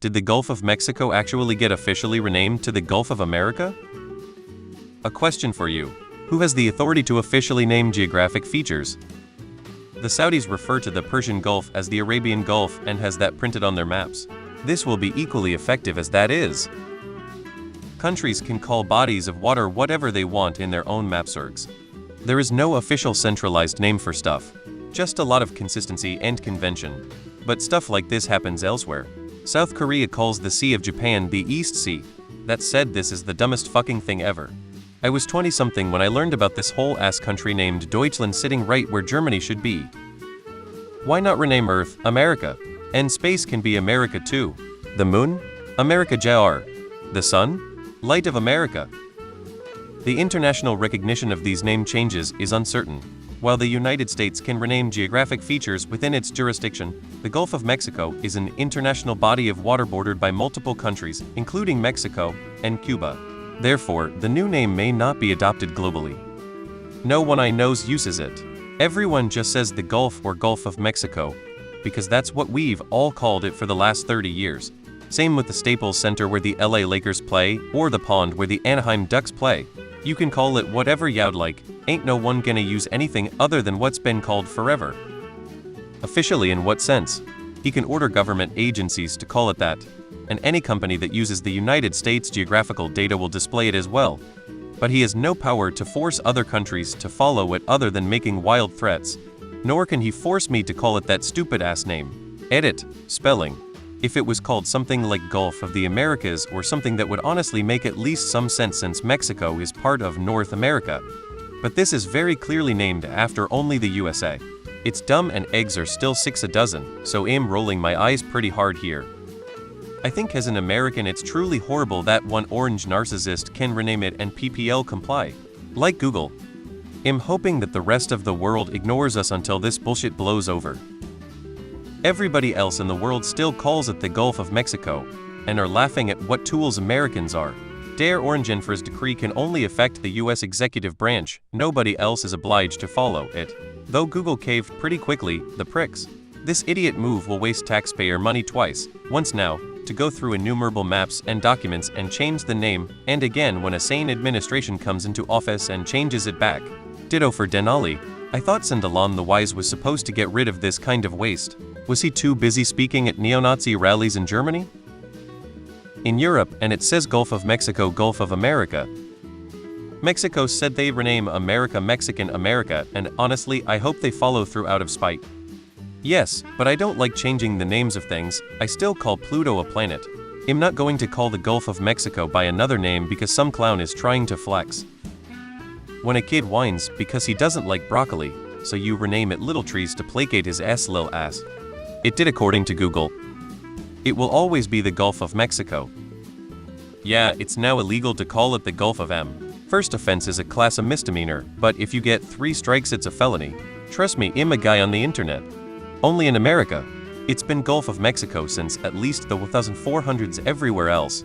Did the Gulf of Mexico actually get officially renamed to the Gulf of America? A question for you. Who has the authority to officially name geographic features? The Saudis refer to the Persian Gulf as the Arabian Gulf and has that printed on their maps. This will be equally effective as that is. Countries can call bodies of water whatever they want in their own mapsergs. There is no official centralized name for stuff, just a lot of consistency and convention. But stuff like this happens elsewhere. South Korea calls the Sea of Japan the East Sea. That said, this is the dumbest fucking thing ever. I was 20-something when I learned about this whole-ass country named Deutschland sitting right where Germany should be. Why not rename Earth, America? And space can be America too. The moon? America Jar. The sun? Light of America. The international recognition of these name changes is uncertain. While the United States can rename geographic features within its jurisdiction, the Gulf of Mexico is an international body of water bordered by multiple countries, including Mexico and Cuba. Therefore, the new name may not be adopted globally. No one I know uses it. Everyone just says the Gulf or Gulf of Mexico, because that's what we've all called it for the last 30 years. Same with the Staples Center where the LA Lakers play, or the pond where the Anaheim Ducks play. You can call it whatever you'd like, ain't no one gonna use anything other than what's been called forever. Officially in what sense? He can order government agencies to call it that, and any company that uses the United States geographical data will display it as well. But he has no power to force other countries to follow it other than making wild threats, nor can he force me to call it that stupid-ass name. Edit. Spelling. If it was called something like Gulf of the Americas or something that would honestly make at least some sense since Mexico is part of North America. But this is very clearly named after only the USA. It's dumb and eggs are still 6 a dozen, so I'm rolling my eyes pretty hard here. I think as an American it's truly horrible that one orange narcissist can rename it and PPL comply. Like Google. I'm hoping that the rest of the world ignores us until this bullshit blows over. Everybody else in the world still calls it the Gulf of Mexico, and are laughing at what tools Americans are. Dare Orange Enfor's decree can only affect the US executive branch, nobody else is obliged to follow it. Though Google caved pretty quickly, the pricks. This idiot move will waste taxpayer money twice, once now, to go through innumerable maps and documents and change the name, and again when a sane administration comes into office and changes it back. Ditto for Denali. I thought Sindalan the Wise was supposed to get rid of this kind of waste. Was he too busy speaking at neo-Nazi rallies in Germany? In Europe, and it says Gulf of Mexico, Gulf of America. Mexico said they rename America Mexican America, and honestly, I hope they follow through out of spite. Yes, but I don't like changing the names of things. I still call Pluto a planet. I'm not going to call the Gulf of Mexico by another name because some clown is trying to flex. When a kid whines because he doesn't like broccoli, so you rename it Little Trees to placate his lil ass. It did according to Google. It will always be the Gulf of Mexico. Yeah, it's now illegal to call it the Gulf of M. First offense is a class of misdemeanor, but if you get 3 strikes it's a felony. Trust me, I'm a guy on the internet. Only in America. It's been Gulf of Mexico since at least the 1400s everywhere else.